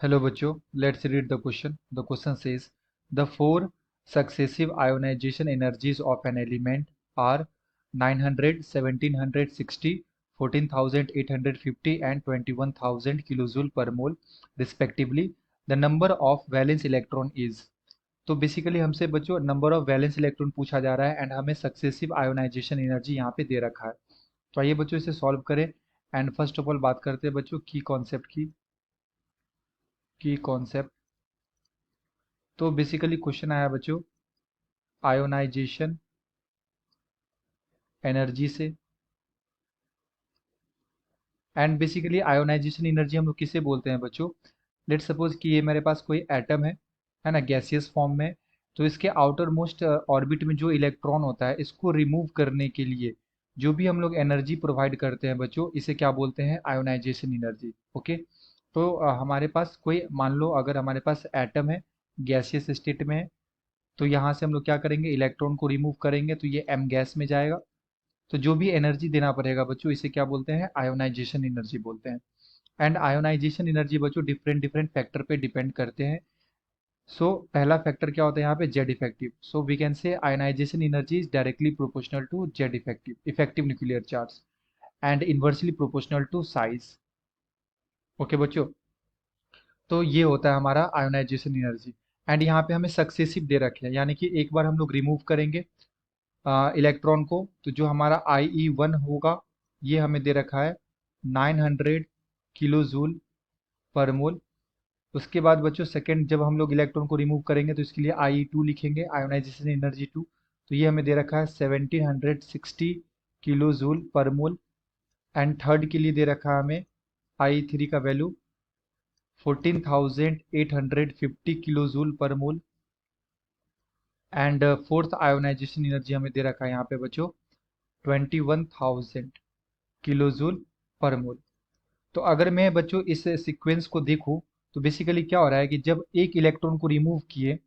Hello बच्चों, let's read the question. The question says the four successive ionization energies of an element are 900, 1760, 14,850 and 21,000 kilojoule per mole respectively. The number of valence electron is. तो basically हमसे बच्चों number of valence electron पूछा जा रहा है and हमें successive ionisation energy यहाँ पे दे रखा है। तो आइए बच्चों इसे सॉल्व करें एंड फर्स्ट ऑफ ऑल बात करते हैं बच्चों की कॉन्सेप्ट की कॉन्सेप्ट। तो बेसिकली क्वेश्चन आया बच्चों आयोनाइजेशन एनर्जी से एंड बेसिकली आयोनाइजेशन एनर्जी हम लोग किसे बोलते हैं बच्चों। लेट सपोज कि ये मेरे पास कोई एटम है ना, गैसियस फॉर्म में। तो इसके आउटर मोस्ट ऑर्बिट में जो इलेक्ट्रॉन होता है इसको रिमूव करने के लिए जो भी हम लोग एनर्जी प्रोवाइड करते हैं बच्चों, इसे क्या बोलते हैं, आयोनाइजेशन एनर्जी। ओके। तो हमारे पास कोई मान लो अगर हमारे पास एटम है, गैसियस स्टेट में है, तो यहाँ से हम लोग क्या करेंगे, इलेक्ट्रॉन को रिमूव करेंगे तो ये एम गैस में जाएगा। तो जो भी एनर्जी देना पड़ेगा बच्चों इसे क्या बोलते हैं, आयोनाइजेशन एनर्जी बोलते हैं। एंड आयोनाइजेशन एनर्जी बच्चों डिफरेंट डिफरेंट फैक्टर पे डिपेंड करते हैं। सो पहला फैक्टर क्या होता है यहाँ पे, Z effective. So we can say ionisation energy is directly proportional to Z effective, effective nuclear charge, and inversely proportional to size. Okay बच्चों, तो ये होता है हमारा आयोनाइजेशन एनर्जी। एंड यहाँ पे हमें सक्सेसिव दे रखे हैं, यानी कि एक बार हम लोग रिमूव करेंगे इलेक्ट्रॉन को तो जो हमारा IE1 होगा ये हमें दे रखा है 900 किलो जूल पर मोल। उसके बाद बच्चों सेकंड जब हम लोग इलेक्ट्रॉन को रिमूव करेंगे तो इसके लिए IE2 लिखेंगे, आयोनाइजेशन एनर्जी 2। तो ये हमें दे रखा है 1760 किलो जूल पर मोल। एंड थर्ड के लिए दे रखा है हमें IE3 का वैल्यू 14,850 किलो जूल पर mole. And fourth ionisation energy हमें दे रखा है यहाँ पे बच्चों 21,000 किलो जूल पर मोल। तो अगर मैं बच्चों इस सीक्वेंस को देखूं तो बेसिकली क्या हो रहा है कि जब एक इलेक्ट्रॉन को रिमूव किए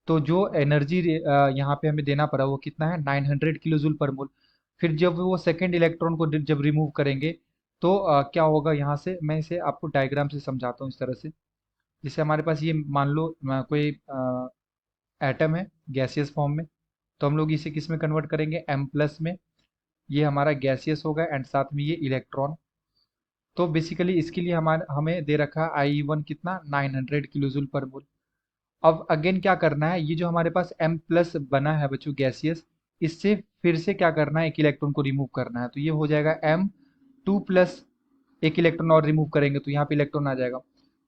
तो जो एनर्जी यहाँ पे हमें देना पड़ा वो कितना है, 900 किलो जूल पर मोल। फिर जब वो सेकेंड इलेक्ट्रॉन को जब रिमूव करेंगे तो क्या होगा, यहाँ से मैं इसे आपको डायग्राम से समझाता हूँ इस तरह से। जैसे हमारे पास ये मान लो कोई एटम है गैसियस फॉर्म में, तो हम लोग इसे किस में कन्वर्ट करेंगे, M प्लस में। ये हमारा गैसियस होगा एंड साथ में ये इलेक्ट्रॉन। तो बेसिकली इसके लिए हमारा हमें दे रखा है IE1 कितना, 900 किलो जूल पर मोल। अब अगेन क्या करना है, ये जो हमारे पास M प्लस बना है बच्चों गैसियस, इससे फिर से क्या करना है, एक इलेक्ट्रॉन को रिमूव करना है। तो ये हो जाएगा M2 प्लस, एक इलेक्ट्रॉन और रिमूव करेंगे तो यहाँ पे इलेक्ट्रॉन आ जाएगा।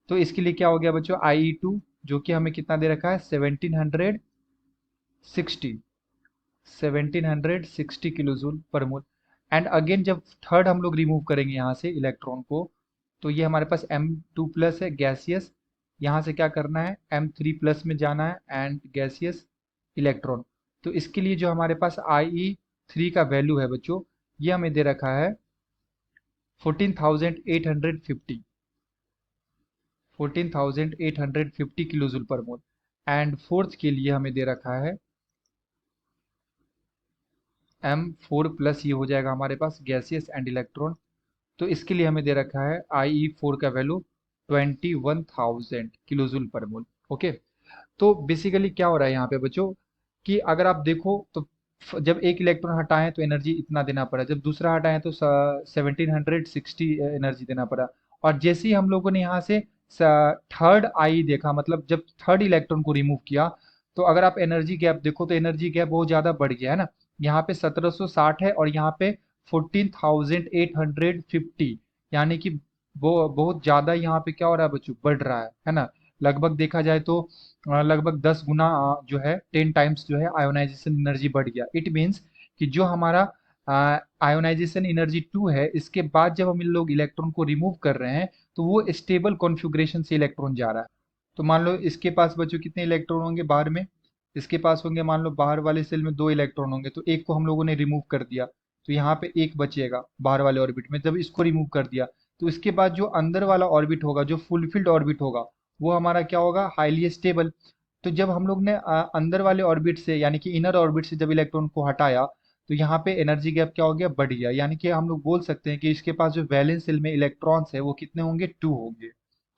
तो इसके लिए क्या हो गया बच्चों, IE2 जो कि हमें कितना दे रखा है, 1760 किलो जूल पर मोल। एंड अगेन जब थर्ड हम लोग रिमूव करेंगे यहाँ से इलेक्ट्रॉन को तो ये हमारे पास M2 प्लस है गैसियस, यहाँ से क्या करना है, M3 प्लस में जाना है एंड गैसियस इलेक्ट्रॉन। तो इसके लिए जो हमारे पास IE3 का वैल्यू है बच्चों ये हमें दे रखा है 14,850, 14,850 किलो जूल पर मोल। एंड फोर्थ के लिए हमें दे रखा है M4 प्लस, ये हो जाएगा हमारे पास गैसियस एंड इलेक्ट्रॉन। तो इसके लिए हमें दे रखा है IE4 का वैल्यू 21,000 किलो जूल पर मोल। ओके। तो बेसिकली क्या हो रहा है यहाँ पे बच्चों कि अगर आप देखो तो जब एक इलेक्ट्रॉन हटाएं तो एनर्जी इतना देना पड़ा, जब दूसरा हटाएं तो 1760 एनर्जी देना पड़ा। और जैसे ही हम लोगों ने यहाँ से थर्ड आई देखा, मतलब जब थर्ड इलेक्ट्रॉन को रिमूव किया, तो अगर आप एनर्जी गैप देखो तो एनर्जी गैप बहुत ज्यादा बढ़ गया है ना। यहाँ पे 1760 है और यहाँ पे 14,850, यानी कि वो बहुत ज्यादा यहाँ पे क्या हो रहा है बच्चों, बढ़ रहा है ना। लगभग देखा जाए तो लगभग 10 गुना जो है 10 टाइम्स जो है आयोनाइजेशन एनर्जी बढ़ गया। इट मीन्स कि जो हमारा आयोनाइजेशन एनर्जी 2 है, इसके बाद जब हम इन लोग इलेक्ट्रॉन को रिमूव कर रहे हैं तो वो स्टेबल कॉन्फ़िगरेशन से इलेक्ट्रॉन जा रहा है। तो मान लो इसके पास बच्चों कितने इलेक्ट्रॉन होंगे बाहर में, इसके पास होंगे मान लो बाहर वाले सेल में 2 इलेक्ट्रॉन होंगे, तो एक को हम लोगों ने रिमूव कर दिया तो यहाँ पे एक बचेगा बाहर वाले ऑर्बिट में। जब इसको रिमूव कर दिया तो इसके बाद जो अंदर वाला ऑर्बिट होगा, जो फुलफिल्ड ऑर्बिट होगा, वो हमारा क्या होगा, हाईली स्टेबल। तो जब हम लोग ने अंदर वाले ऑर्बिट से यानी कि इनर ऑर्बिट से जब इलेक्ट्रॉन को हटाया तो यहाँ पे एनर्जी गैप क्या हो गया, बढ़ गया। यानी कि हम लोग बोल सकते हैं कि इसके पास जो वैलेंस शेल में इलेक्ट्रॉन्स है वो कितने होंगे, 2 होंगे।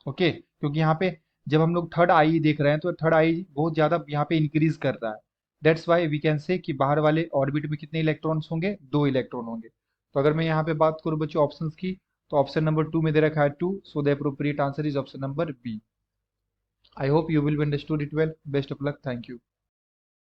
ओके, क्योंकि यहाँ पे जब हम लोग थर्ड आई देख रहे हैं तो थर्ड आई बहुत ज़्यादा यहाँ पे इंक्रीज कर रहा है। दैट्स वाई वी कैन से कि बाहर वाले ऑर्बिट में कितने इलेक्ट्रॉन्स होंगे, 2 इलेक्ट्रॉन होंगे। तो अगर मैं यहाँ पे बात करूँ बच्चों ऑप्शंस की, तो ऑप्शन नंबर 2 में दे रखा है 2, so the appropriate answer is option number B. I hope you will understood it well. Best of luck. Thank you.